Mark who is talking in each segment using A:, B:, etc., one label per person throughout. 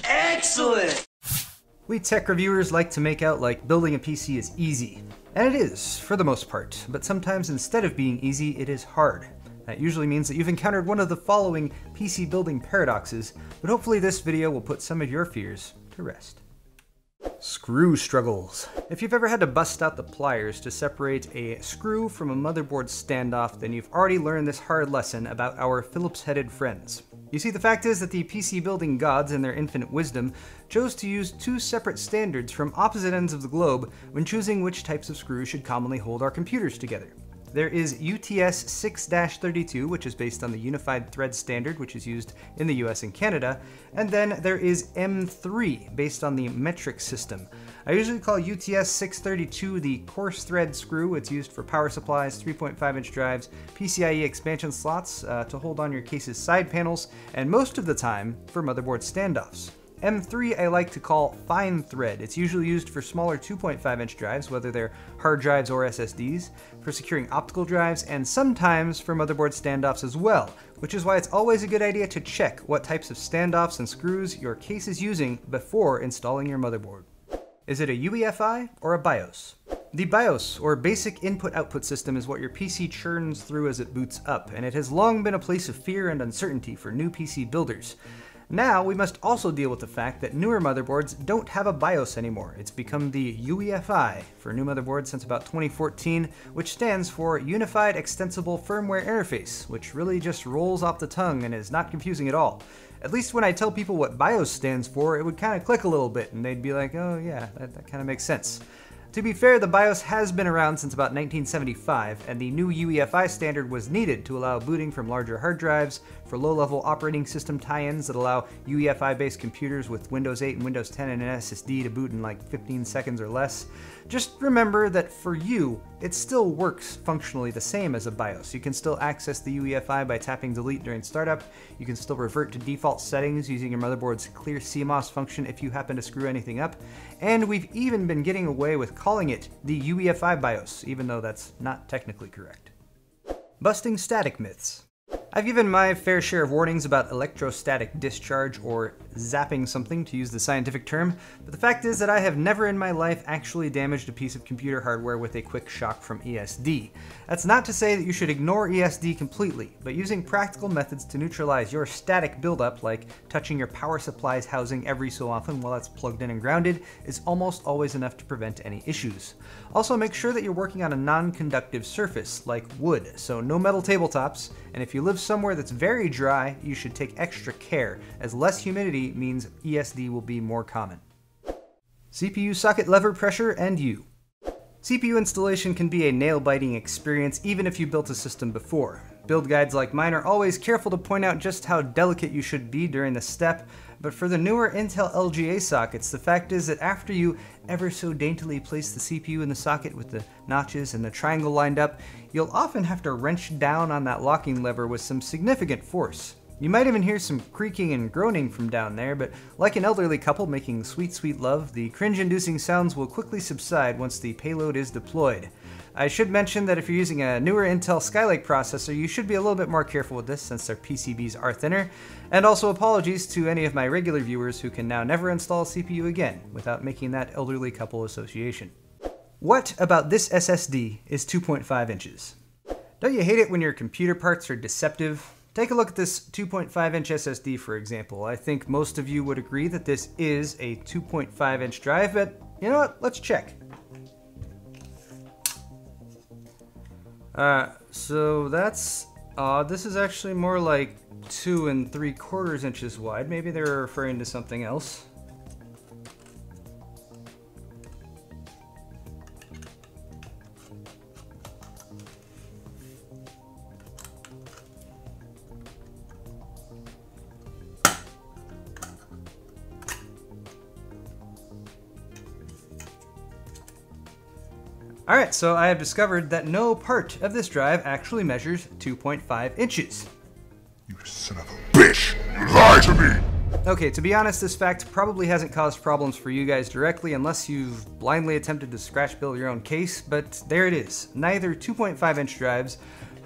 A: Excellent!
B: We tech reviewers like to make out like building a PC is easy. And it is, for the most part, but sometimes instead of being easy, it is hard. That usually means that you've encountered one of the following PC building paradoxes, but hopefully this video will put some of your fears to rest. Screw struggles. If you've ever had to bust out the pliers to separate a screw from a motherboard standoff, then you've already learned this hard lesson about our Phillips-headed friends. You see, the fact is that the PC building gods, in their infinite wisdom, chose to use two separate standards from opposite ends of the globe when choosing which types of screws should commonly hold our computers together. There is UTS 6-32, which is based on the Unified Thread Standard, which is used in the US and Canada, and then there is M3, based on the metric system. I usually call UTS 632 the coarse thread screw. It's used for power supplies, 3.5-inch drives, PCIe expansion slots to hold on your case's side panels, and most of the time for motherboard standoffs. M3 I like to call fine thread. It's usually used for smaller 2.5-inch drives, whether they're hard drives or SSDs, for securing optical drives, and sometimes for motherboard standoffs as well, which is why it's always a good idea to check what types of standoffs and screws your case is using before installing your motherboard. Is it a UEFI or a BIOS? The BIOS, or Basic Input-Output System, is what your PC churns through as it boots up, and it has long been a place of fear and uncertainty for new PC builders. Now, we must also deal with the fact that newer motherboards don't have a BIOS anymore. It's become the UEFI for new motherboards since about 2014, which stands for Unified Extensible Firmware Interface, which really just rolls off the tongue and is not confusing at all. At least when I tell people what BIOS stands for, it would kind of click a little bit, and they'd be like, oh yeah, that kind of makes sense. To be fair, the BIOS has been around since about 1975, and the new UEFI standard was needed to allow booting from larger hard drives, for low-level operating system tie-ins that allow UEFI-based computers with Windows 8 and Windows 10 and an SSD to boot in like 15 seconds or less. Just remember that for you, it still works functionally the same as a BIOS. You can still access the UEFI by tapping delete during startup. You can still revert to default settings using your motherboard's clear CMOS function if you happen to screw anything up. And we've even been getting away with calling it the UEFI BIOS, even though that's not technically correct. Busting static myths. I've given my fair share of warnings about electrostatic discharge, or zapping something to use the scientific term, but the fact is that I have never in my life actually damaged a piece of computer hardware with a quick shock from ESD. That's not to say that you should ignore ESD completely, but using practical methods to neutralize your static buildup, like touching your power supply's housing every so often while it's plugged in and grounded, is almost always enough to prevent any issues. Also, make sure that you're working on a non-conductive surface, like wood, so no metal tabletops, and if you live somewhere that's very dry, you should take extra care, as less humidity means ESD will be more common. CPU socket lever pressure and U. CPU installation can be a nail-biting experience even if you built a system before. Build guides like mine are always careful to point out just how delicate you should be during the step, but for the newer Intel LGA sockets, the fact is that after you ever so daintily place the CPU in the socket with the notches and the triangle lined up, you'll often have to wrench down on that locking lever with some significant force. You might even hear some creaking and groaning from down there, but like an elderly couple making sweet, sweet love, the cringe-inducing sounds will quickly subside once the payload is deployed. I should mention that if you're using a newer Intel Skylake processor, you should be a little bit more careful with this since their PCBs are thinner. And also apologies to any of my regular viewers who can now never install a CPU again without making that elderly couple association. What about this SSD is 2.5 inches? Don't you hate it when your computer parts are deceptive? Take a look at this 2.5-inch SSD, for example. I think most of you would agree that this is a 2.5-inch drive, but you know what? Let's check. So that's odd. This is actually more like 2 3/4 inches wide. Maybe they're referring to something else. Alright, so I have discovered that no part of this drive actually measures 2.5 inches.
C: You son of a bitch! You lied to me!
B: Okay, to be honest, this fact probably hasn't caused problems for you guys directly unless you've blindly attempted to scratch build your own case, but there it is. Neither 2.5-inch drives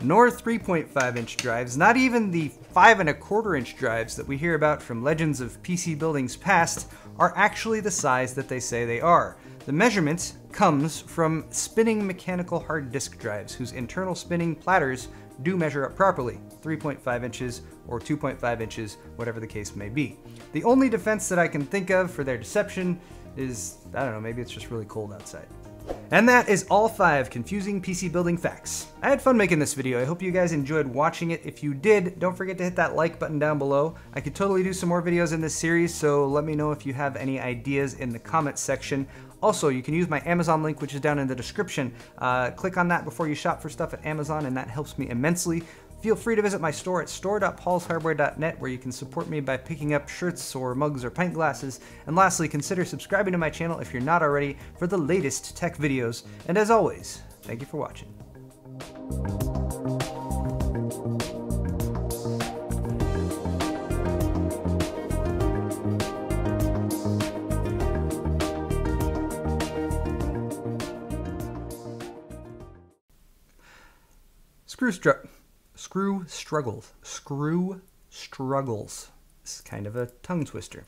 B: nor 3.5 inch drives, not even the 5¼ inch drives that we hear about from legends of PC buildings past, are actually the size that they say they are. The measurement comes from spinning mechanical hard disk drives, whose internal spinning platters do measure up properly, 3.5 inches or 2.5 inches, whatever the case may be. The only defense that I can think of for their deception is, I don't know, maybe it's just really cold outside. And that is all 5 confusing PC building facts. I had fun making this video. I hope you guys enjoyed watching it. If you did, don't forget to hit that like button down below. I could totally do some more videos in this series, so let me know if you have any ideas in the comments section. Also, you can use my Amazon link, which is down in the description. Click on that before you shop for stuff at Amazon, and that helps me immensely. Feel free to visit my store at store.paulshardware.net, where you can support me by picking up shirts or mugs or pint glasses. And lastly, consider subscribing to my channel if you're not already for the latest tech videos. And as always, thank you for watching. Screw struggles. This is kind of a tongue twister.